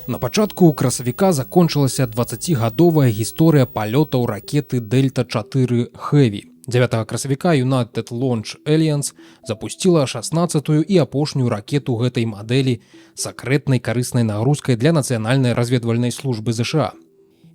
На пачатку красавіка закончылася 20гадовая гісторыя палётаў ракеты Дельта-4 Heavy. 9 красавіка United Launch Alliance запусціла 16-ю і апошнюю ракету гэтай мадэлі сакрэтнай карыснай нагрузкай для нацыянальнай разведвальнай службы ЗША.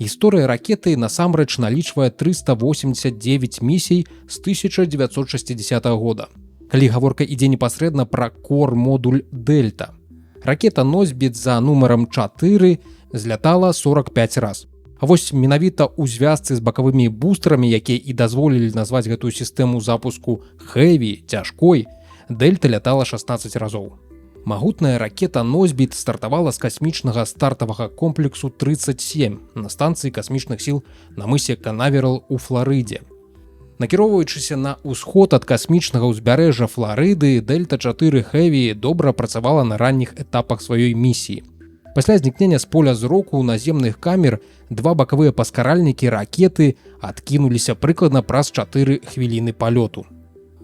Гісторыя ракеты насамрэч налічвае 389 місій з 1960 года. Калі гаворка ідзе непасрэдна пра кор-модуль Дельта. Ракета-носьбіт за нумарам 4 злятала 45 раз. А вось менавіта ў звязцы з бакавымі бустерамі, якія і дазволілі назваць гэтую сістэму запуску Heavy, цяжкой, Дельта лятала 16 разоў. Магутная ракета-носьбіт стартавала з касмічнага стартавага комплексу 37 на станцыі касмічных сіл на мысе Канаверал у Фларыдзе. Накіроўваючыся на ўсход ад касмічнага ўзбярэжжа Фларыды, Дельта-4 Heavy добра працавала на ранніх этапах сваёй місіі. Пасля знікнення з поля зроку наземных камер два бакавыя паскаральнікі ракеты адкінуліся прыкладна праз 4 хвіліны палёту.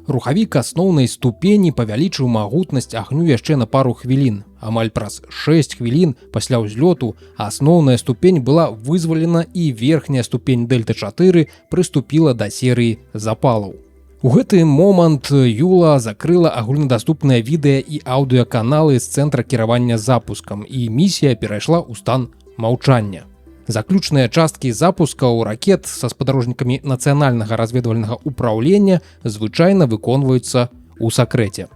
Рухавік асноўнай ступені павялічыў магутнасць агню яшчэ на пару хвілін. Амаль праз 6 хвілін пасля ўзлёту асноўная ступень была вызвалена і верхняя ступень Дельта-4 прыступіла да серыі запалаў. У гэты момант Юла закрыла агульнадаступныя відэа і аўдыёканалы з цэнтра кіравання запускам, і місія перайшла ў стан маўчання. Заключныя часткі запускаў ракет са спадарожнікамі нацыянальнага разведвальнага ўпраўлення звычайна выконваюцца ў сакрэце.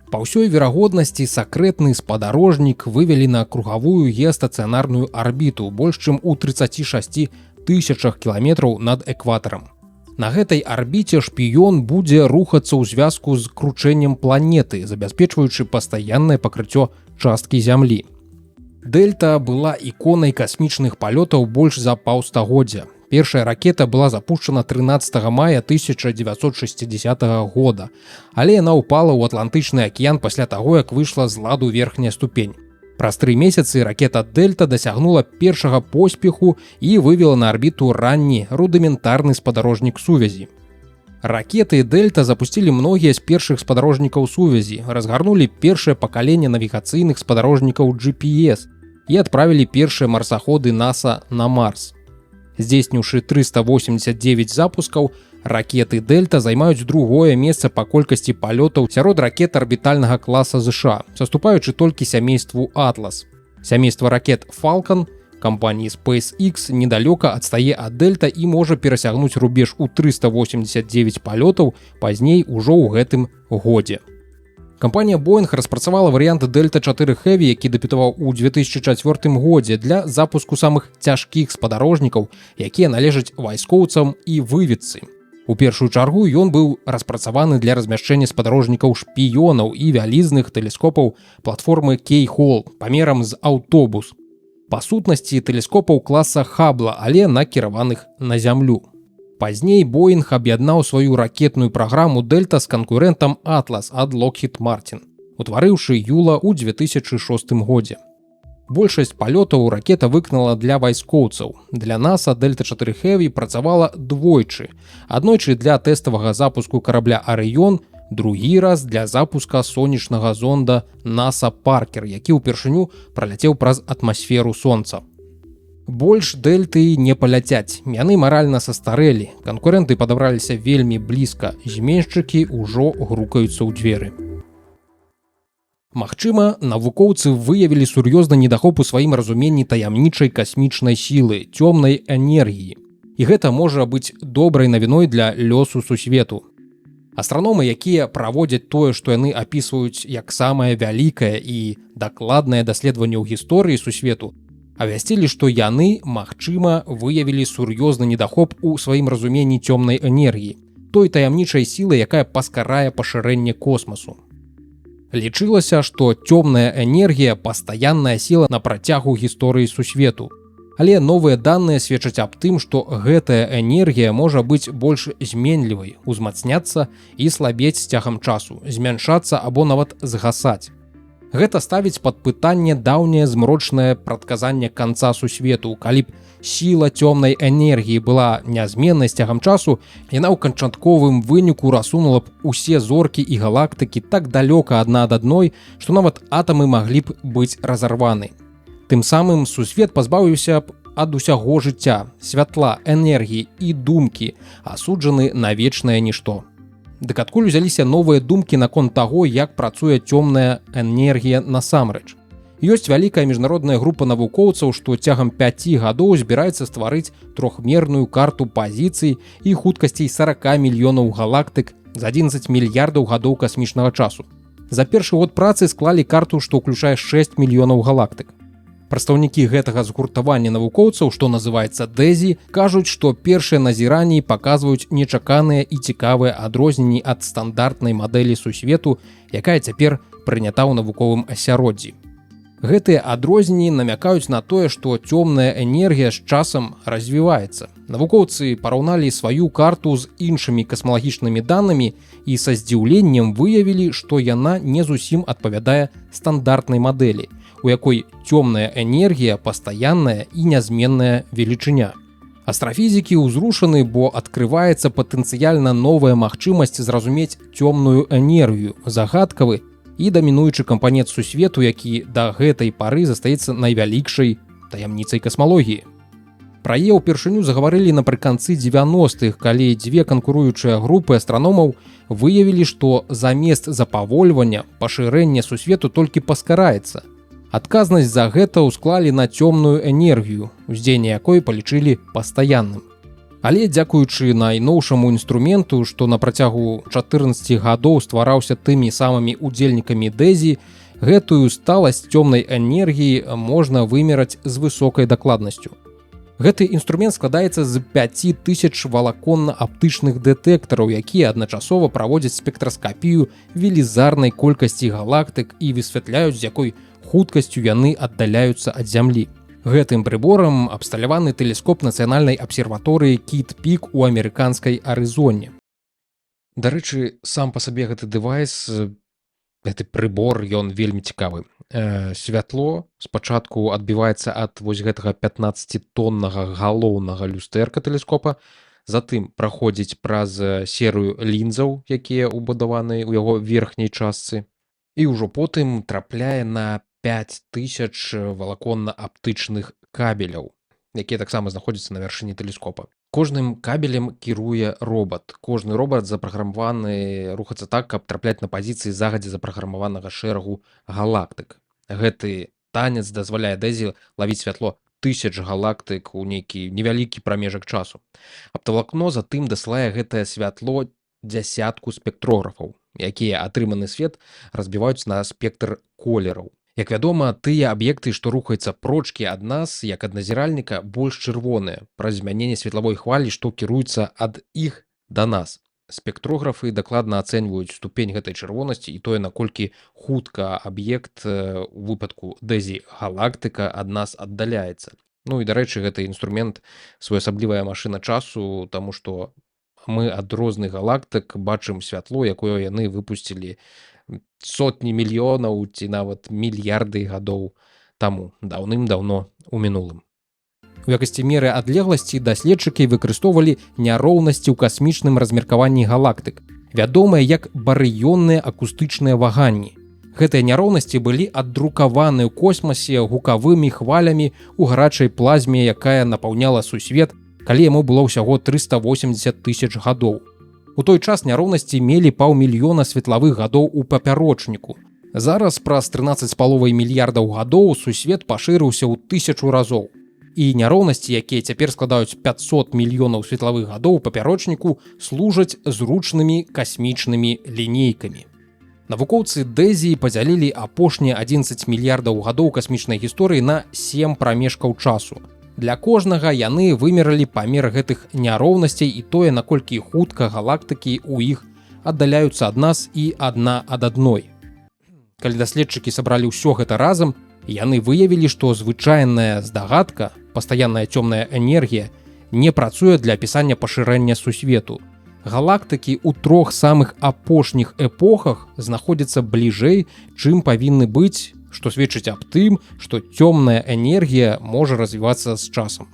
Па ўсёй верагоднасці сакрэтны спадарожнік вывелі на кругавую геастацыянарную арбіту больш чым у 36 тысячах кіламетраў над экватарам. На гэтай арбіце шпіён будзе рухацца ў звязку з кручэннем планеты, забяспечваючы пастаяннае пакрыццё часткі зямлі. Дельта была іконай касмічных палётаў больш за паўстагоддзя. Першая ракета была запущена 13 мая 1960 года, але яна ўпала ў Атлантычны акіян пасля таго, як выйшла з ладу верхняя ступень. Праз 3 месяцы ракета Дельта дасягнула першага поспеху і вывела на арбіту ранні рудыментарны спадарожнік сувязі. Ракеты Дельта запусцілі многія з першых спадарожнікаў сувязі, разгарнулі першае пакаленне навігацыйных спадарожнікаў GPS і адправілі першыя марсаходы НАСА на Марс. Здзейсніўшы 389 запускаў, ракеты Дельта займаюць другое месца па колькасці палётаў сярод ракет арбітальнага класа ЗША, саступаючы толькі сямейству Атлас. Сямейства ракет Falcon кампаніі SpaceX недалёка адстае ад Дельта і можа перасягнуць рубеж у 389 палётаў пазней ужо ў гэтым годзе. Кампанія Boeing распрацавала варыянт Дельта-4 Heavy, які дэбютаваў у 2004 годзе для запуску самых цяжкіх спадарожнікаў, якія належаць вайскоўцам і выведцы. У першую чаргу ён быў распрацаваны для размяшчэння спадарожнікаў шпіёнаў і вялізных тэлескопаў платформы Keyhole памерам з аўтобус. Па сутнасці тэлескопаў класа Хаббла, але накіраваных на зямлю. Пазней Boeing аб'яднаў сваю ракетную праграму Дельта з канкурэнтам Atlas ад Lockheed Martin, утварыўшы Юла ў 2006 годзе. Большасць палётаў ракета выканала для вайскоўцаў. Для НАСА Дельта-4 Heavy працавала двойчы. Аднойчы для тэставага запуску карабля Арыён, другі раз для запуска сонечнага зонда НАСА Паркер, які ўпершыню праляцеў праз атмасферу сонца. Больш Дельты не паляцяць, яны маральна састарэлі, канкурэнты падабраліся вельмі блізка, зменшчыкі ўжо грукаюцца ў дзверы. Магчыма, навукоўцы выявілі сур'ёзны недахоп у сваім разуменні таямнічай касмічнай сілы, цёмнай энергіі. І гэта можа быць добрай навіной для лёсу сусвету. Астраномы, якія праводзяць тое, што яны апісваюць як самае вялікае і дакладнае даследаванне ў гісторыі сусвету, абвясцілі, што яны, магчыма, выявілі сур'ёзны недахоп у сваім разуменні цёмнай энергіі, той таямнічай сілы, якая паскарае пашырэнне космасу. Лічылася, што цёмная энергія – пастаянная сіла на працягу гісторыі сусвету. Але новыя даныя сведчаць аб тым, што гэтая энергія можа быць больш зменлівай, узмацняцца і слабець з цягам часу, змяншацца або нават згасаць. Гэта ставіць пад пытанне даўняе змрочнае прадказанне канца сусвету. Калі б сіла цёмнай энергіі была нязменнай з цягам часу, яна ў канчатковым выніку расунула б усе зоркі і галактыкі так далёка адна ад адной, што нават атамы маглі б быць разарваны. Тым самым сусвет пазбавіўся б ад усяго жыцця, святла, энергіі і думкі, асуджаны на вечнае нішто. Дык адкуль узяліся новыя думкі наконт таго, як працуе цёмная энергія насамрэч? Ёсць вялікая міжнародная група навукоўцаў, што цягам 5 гадоў збіраецца стварыць трохмерную карту пазіцый і хуткасцей 40 мільёнаў галактык за 11 мільярдаў гадоў касмічнага часу. За першы год працы склалі карту, што ўключае 6 мільёнаў галактык. Прадстаўнікі гэтага згуртавання навукоўцаў, што называецца DESI, кажуць, што першыя назіранні паказваюць нечаканыя і цікавыя адрозненні ад стандартнай мадэлі сусвету, якая цяпер прынята ў навуковым асяроддзі. Гэтыя адрозненні намякаюць на тое, што цёмная энергія з часам развіваецца. Навукоўцы параўналі сваю карту з іншымі касмалагічнымі данымі і са здзіўленнем выявілі, што яна не зусім адпавядае стандартнай мадэлі, у якой цёмная энергія пастаянная і нязменная велічыня. Астрафізікі ўзрушаны, бо адкрываецца патэнцыяльна новая магчымасць зразумець цёмную энергію, загадкавы і дамінуючы кампанент сусвету, які да гэтай пары застаецца найвялікшай таямніцай касмалогіі. Пра яе ўпершыню загаварылі напрыканцы 90-х, калі дзве канкуруючыя групы астраномаў выявілі, што замест запавольвання пашырэнне сусвету толькі паскараецца. Адказнасць за гэта ўсклалі на цёмную энергію, уздзеянне якой палічылі пастаянным. Але дзякуючы найноўшаму інструменту, што на працягу 14 гадоў ствараўся тымі самымі удзельнікамі DESI, гэтую сталасць цёмнай энергіі можна вымераць з высокай дакладнасцю. Гэты інструмент складаецца з 5000 валаконна-аптычных дэтэктараў, якія адначасова праводзяць спектраскапію велізарнай колькасці галактык і высвятляюць, з якой хуткасцю яны аддаляюцца ад Зямлі. Гэтым прыборам абсталяваны тэлескоп нацыянальнай абсерваторыі Кіт-Пік у амерыканскай Арызоне. Дарэчы, сам па сабе гэты дэвайс, гэты прыбор, ён вельмі цікавы. Святло спачатку адбіваецца ад вось гэтага 15-тоннага галоўнага люстэрка тэлескопа, затым праходзіць праз серыю лінзаў, якія ўбудаваны ў яго верхняй частцы, і ўжо потым трапляе на 5000 валаконна-аптычных кабеляў, якія таксама знаходзяцца на вяршыні тэлескопа. Кожным кабелем кіруе робат. Кожны робат запраграмаваны рухацца так, каб трапляць на пазіцыі загадзя запраграмаванага шэрагу галактык. Гэты танец дазваляе DESI лавіць святло 1000 галактык у нейкі невялікі прамежак часу. Аптавалакно затым дасылае гэтае святло дзясятку спектрографаў, якія атрыманы свет разбіваюць на спектр колераў. Як вядома, тыя аб'екты, што рухаюцца прочкі ад нас, як ад назіральніка, больш чырвоныя праз змяненне светлавой хвалі, што кіруецца ад іх да нас. Спектрографы дакладна ацэньваюць ступень гэтай чырвонасці і тое, наколькі хутка аб'ект, у выпадку DESI галактыка, ад нас аддаляецца. Ну і, дарэчы, гэты інструмент своеасаблівая машына часу, таму што мы ад розных галактык бачым святло, якое яны выпусцілі сотні мільёнаў ці нават мільярды гадоў таму, даўным-даўно у мінулым. У якасці меры адлегласці даследчыкі выкарыстоўвалі няроўнасці ў касмічным размеркаванні галактык, вядомыя як барыённыя акустычныя ваганні. Гэтыя няроўнасці былі аддрукаваны ў космасе гукавымі хвалямі ў гарачай плазме, якая напаўняла сусвет, калі яму было ўсяго 380 000 гадоў. У той час няроўнасці мелі 500 000 светлавых гадоў у папярочніку. Зараз праз 13,5 мільярдаў гадоў сусвет пашырыўся ў 1000 разоў. І няроўнасці, якія цяпер складаюць 500 мільёнаў светлавых гадоў у папярочніку, служаць зручнымі касмічнымі лінейкамі. Навукоўцы DESI падзялілі апошнія 11 мільярдаў гадоў касмічнай гісторыі на 7 прамежкаў часу. Для кожнага яны вымералі памер гэтых няроўнасцей і тое, наколькі хутка галактыкі ў іх аддаляюцца ад нас і адна ад адной. Калі даследчыкі сабралі ўсё гэта разам, яны выявілі, што звычайная здагадка, пастаянная цёмная энергія, не працуе для апісання пашырэння сусвету. Галактыкі ў 3 самых апошніх эпохах знаходзяцца бліжэй, чым павінны быць, што сведчыць аб тым, што цёмная энергія можа развівацца з часам.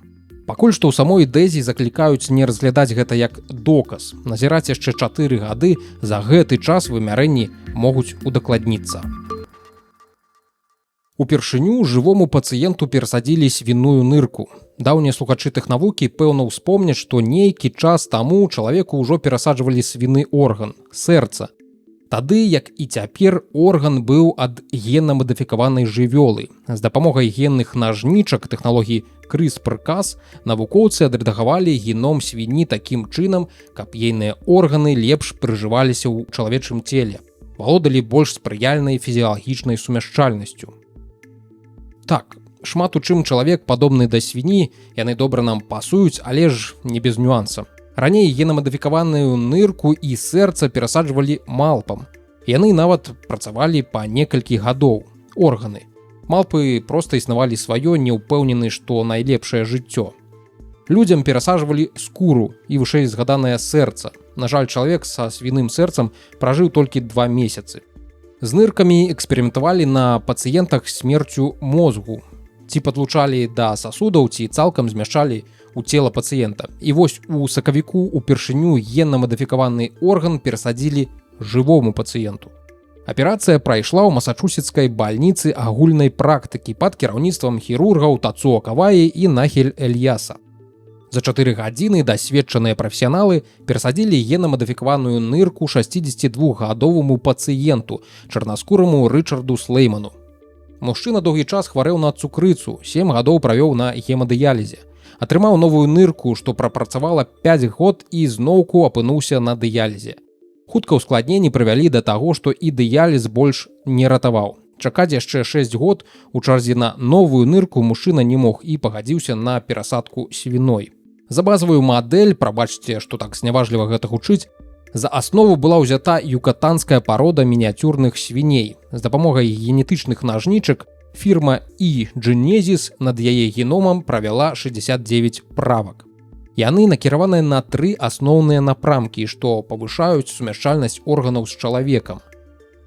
Пакуль што ў самой DESI заклікаюць не разглядаць гэта як доказ. Назіраць яшчэ 4 гады, за гэты час вымярэнні могуць удакладніцца. Упершыню жывому пацыенту перасадзілі свіную нырку. Даўнія слухачы тэхнавукі пэўна ўспомняць, што нейкі час таму чалавеку ўжо перасаджвалі свіны орган сэрца. Тады, як і цяпер, орган быў ад генна-мадыфікаванай жывёлы. З дапамогай генных нажнічак тэхналогіі CRISPR-Cas навукоўцы адрэдагавалі геном свіні такім чынам, каб ейныя органы лепш прыжываліся ў чалавечым целе, валодалі больш спрыяльнай фізіялагічнай сумяшчальнасцю. Так, шмат у чым чалавек падобны да свіні, яны добра нам пасуюць, але ж не без нюанса. Раней генамадыфікаваную нырку і сэрца перасаджвалі малпам. Яны нават працавалі па некалькі гадоў. Органы. Малпы проста існавалі сваё, не ўпэўнены, што найлепшае жыццё. Людзям перасаджвалі скуру і вышэй згаданае сэрца. На жаль, чалавек са свіным сэрцам пражыў толькі 2 месяцы. З ныркамі эксперыментавалі на пацыентах смерцю мозгу. Ці падлучалі да сасудаў, ці цалкам змяшчалі ў цела пацыента. І вось у сакавіку упершыню генна-мадыфікаваны орган перасадзілі жывому пацыенту. Аперацыя прайшла ў масачусетскай бальніцы агульнай практыкі пад кіраўніцтвам хірургаў Тацуо Каваі і Нахель Эльяса. За 4 гадзіны дасведчаныя прафесіяналы перасадзілі генна-мадыфікаваную нырку 62-гадоваму пацыенту, чарнаскураму Рычарду Слейману. Мужчына доўгі час хварэў на цукрыцу, 7 гадоў правёў на гемадыялізе. Атрымаў новую нырку, што прапрацавала 5 год і зноўку апынуўся на дыялізе. Хутка ўскладненні прывялі да таго, што і дыяліз больш не ратаваў. Чакаць яшчэ 6 год у чарзе на новую нырку мужчына не мог і пагадзіўся на перасадку свіной. За базавую мадэль, прабачце, што так зняважліва гэта гучыць, за аснову была ўзята юкатанская парода мініяцюрных свіней. З дапамогай генетычных нажнічак фірма eGenesis над яе геномам правяла 69 правак. Яны накіраваныя на 3 асноўныя напрамкі, што павышаюць сумяшчальнасць органаў з чалавекам.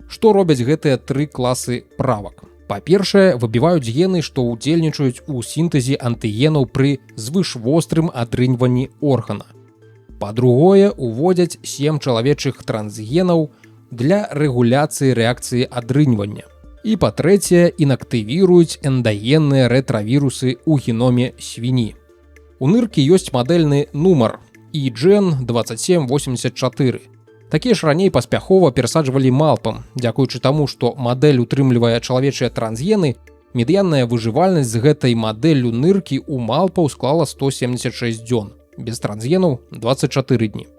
Што робяць гэтыя 3 класы правак? Па-першае, выбіваюць гены, што ўдзельнічаюць у сінтэзе антыгенаў пры звышвострым адрыньванні органа. Па-другое, уводзяць 7 чалавечых трансгенаў для рэгуляцыі рэакцыі адрыньвання. І па-трэцяе, інактывіруюць эндагенныя рэтравірусы ў геноме свіні. У ныркі ёсць мадэльны нумар eGen2784. Такія ж раней паспяхова перасаджвалі малпам. Дзякуючы таму, што мадэль утрымлівае чалавечыя трансгены, медыянная выжывальнасць з гэтай мадэллю ныркі ў малпаў склала 176 дзён, без трансгенаў 24 дні.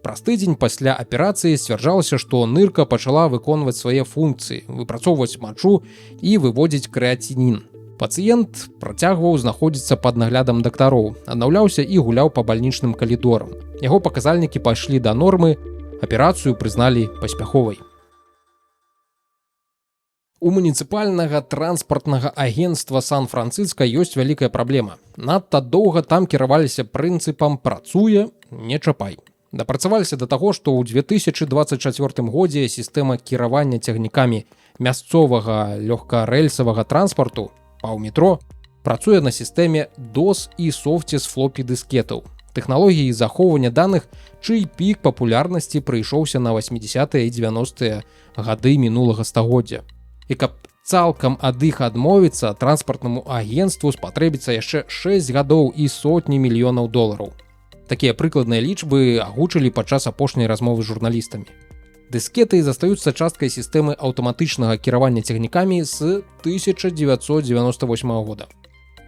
Праз тыдзень пасля аперацыі сцвярджалася, што нырка пачала выконваць свае функцыі, выпрацоўваць мачу і выводзіць крэацінін. Пацыент працягваў знаходзіцца пад наглядам дактароў, аднаўляўся і гуляў па бальнічным калідорам. Яго паказальнікі пайшлі да нормы, аперацыю прызналі паспяховай. У муніцыпальнага транспартнага агенцтва Сан-Францыска ёсць вялікая праблема. Надта доўга там кіраваліся прынцыпам «працуе, не чапай». Дапрацаваліся да таго, што ў 2024 годзе сістэма кіравання цягнікамі мясцовага лёгкарэльсавага транспарту паўметро працуе на сістэме DOS і софце з флопі-дыскетаў. Тэхналогіі захоўвання даных, чый пік папулярнасці прыйшоўся на 80-е і 90-е гады мінулага стагоддзя. І каб цалкам ад іх адмовіцца, транспартнаму агенцтву спатрэбіцца яшчэ 6 гадоў і сотні мільёнаў долараў. Такія прыкладныя лічбы агучылі падчас апошняй размовы з журналістамі. Дыскеты застаюцца часткай сістэмы аўтаматычнага кіравання цягнікамі з 1998 года.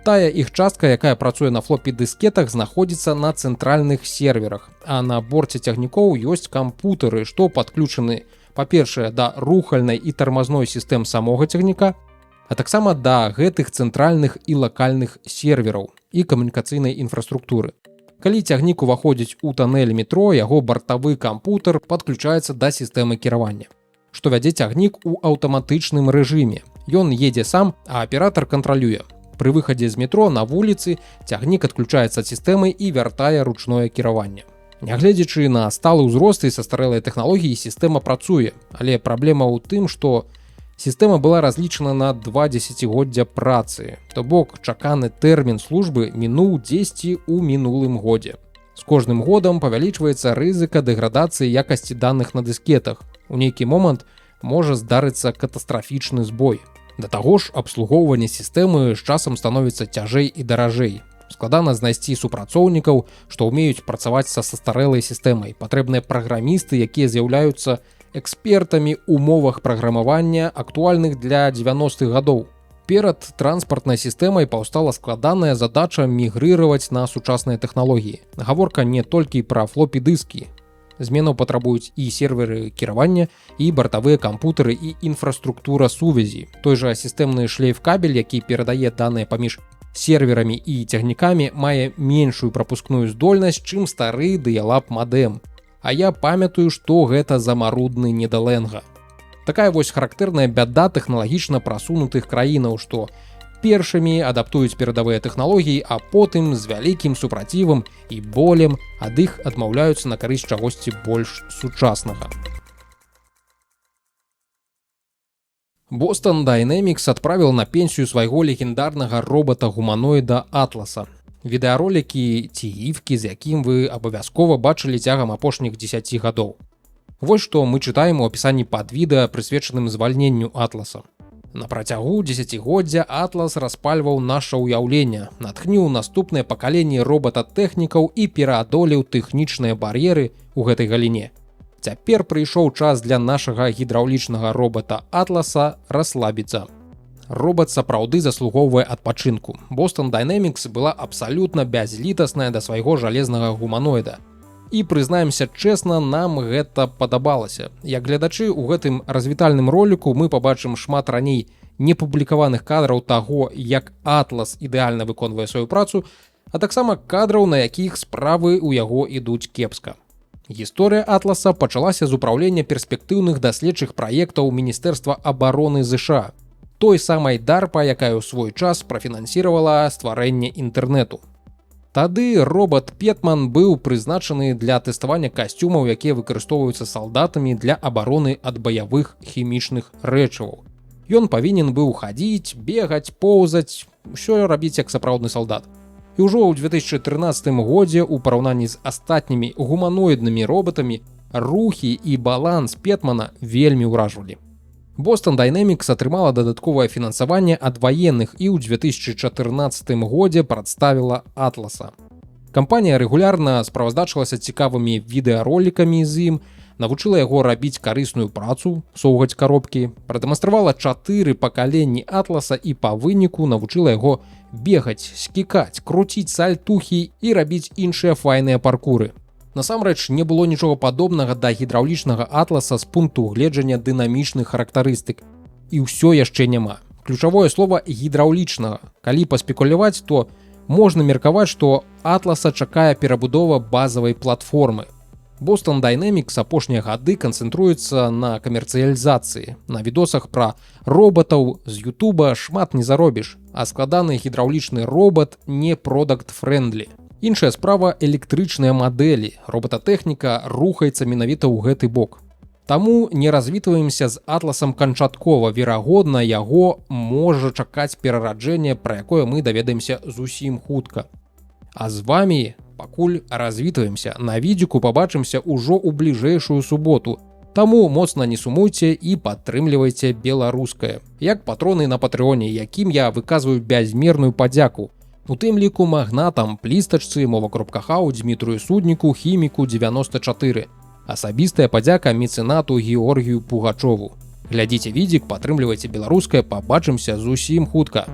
Тая іх частка, якая працуе на флопі-дыскетах, знаходзіцца на цэнтральных серверах, а на борце цягнікоў ёсць кампутары, што падключаны, па-першае, да рухальнай і тармазной сістэм самога цягніка, а таксама да гэтых цэнтральных і лакальных сервераў і камунікацыйнай інфраструктуры. Калі цягнік уваходзіць у туннель метро, яго бартавы кампутар падключаецца да сістэмы кіравання, што вядзе цягнік у аўтаматычным рэжыме. Ён едзе сам, а аператар кантралюе. Пры выхадзе з метро на вуліцы цягнік адключаецца ад сістэмы і вяртае ручное кіраванне. Нягледзячы на сталы ўзрост і састарэлыя тэхналогіі, сістэма працуе, але праблема ў тым, што сістэма была разлічана на 2 дзесяцігоддзя працы, то бок чаканы тэрмін службы мінуў 10 у мінулым годзе. З кожным годам павялічваецца рызыка дэградацыі якасці даных на дыскетах. У нейкі момант можа здарыцца катастрафічны збой. Да таго ж абслугоўванне сістэмы з часам становіцца цяжэй і даражэй. Складана знайсці супрацоўнікаў, што ўмеюць працаваць са састарэлай сістэмай. Патрэбныя праграмісты, якія з'яўляюцца экспертамі ў мовах праграмавання, актуальных для 90-х гадоў. Перад транспартнай сістэмай паўстала складаная задача мігрыраваць на сучасныя тэхналогіі. Гаворка не толькі пра флопі-дыскі. Зменаў патрабуюць і серверы кіравання, і бартавыя кампутары, і інфраструктура сувязі. Той жа сістэмны шлейф-кабель, які перадае даныя паміж серверамі і цягнікамі, мае меншую прапускную здольнасць, чым стары дыялап-мадэм. А я памятаю, што гэта за марудны недалэнга. Такая вось характэрная бяда тэхналагічна прасунутых краінаў, што першымі адаптуюць перадавыя тэхналогіі, а потым з вялікім супрацівам і болем ад іх адмаўляюцца на карысць чагосьці больш сучаснага. Boston Dynamics адправіў на пенсію свайго легендарнага робата-гуманоіда Атласа. Відэаролікі ці гіфкі, з якім вы абавязкова бачылі цягам апошніх 10 гадоў. Вось што мы чытаем у апісанні пад відэа, прысвечаным звальненню Атласа. На працягу дзесяцігоддзя Атлас распальваў наша ўяўленне, натхніў наступнае пакаленне робата-тэхнікаў і пераадолеў тэхнічныя бар'еры ў гэтай галіне. Цяпер прыйшоў час для нашага гідраўлічнага робата Атласа расслабіцца. Робат сапраўды заслугоўвае адпачынку. Boston Dynamics была абсалютна бязлітасная да свайго жалезнага гуманоіда. І, прызнаемся чэсна, нам гэта падабалася. Як глядачы, у гэтым развітальным роліку мы пабачым шмат раней непублікаваных кадраў таго, як Атлас ідэальна выконвае сваю працу, а таксама кадраў, на якіх справы ў яго ідуць кепска. Гісторыя Атласа пачалася з упраўлення перспектыўных даследчых праектаў Міністэрства абароны ЗША, той самай DARPA, якая ў свой час прафінансіравала стварэнне інтэрнэту. Тады робат Петман быў прызначаны для тэставання касцюмаў, якія выкарыстоўваюцца салдатамі для абароны ад баявых хімічных рэчываў. Ён павінен быў хадзіць, бегаць, поўзаць, усё рабіць як сапраўдны салдат. І ўжо ў 2013 годзе ў параўнанні з астатнімі гуманоіднымі робатамі рухі і баланс Петмана вельмі ўражвалі. Boston Dynamics атрымала дадатковае фінансаванне ад ваенных і ў 2014 годзе прадставіла Атласа. Кампанія рэгулярна справаздачылася цікавымі відэаролікамі з ім, навучыла яго рабіць карысную працу, соўгаць каробкі, прадэманстравала 4 пакаленні Атласа і па выніку навучыла яго бегаць, скікаць, круціць сальтухі і рабіць іншыя файныя паркуры. Насамрэч, не было нічога падобнага да гідраўлічнага Атласа з пункту гледжання дынамічных характарыстык. І ўсё яшчэ няма. Ключавое слова гідраўлічнага. Калі паспекуляваць, то можна меркаваць, што Атласа чакае перабудова базавай платформы. Boston Dynamics апошнія гады канцэнтруецца на камерцыялізацыі. На відосах пра робатаў з Ютуба шмат не заробіш, а складаны гідраўлічны робат не продакт-френдлі. Іншая справа – электрычныя мадэлі. Робататэхніка рухаецца менавіта ў гэты бок. Таму не развітваемся з Атласам канчаткова. Верагодна, яго можа чакаць перараджэнне, пра якое мы даведаемся зусім хутка. А з вамі пакуль развітваемся. На відзіку пабачымся ўжо ў бліжэйшую суботу. Таму моцна не сумуйце і падтрымлівайце беларускае. Як патроны на Патрэоне, якім я выказваю бязмерную падзяку. У тым ліку магнатам, плістачцы, мова.хау, Дмітрую Судніку, хіміку 94. Асабістая падзяка мецэнату Георгію Пугачову. Глядзіце відзік, падтрымлівайце беларускае, пабачымся зусім хутка.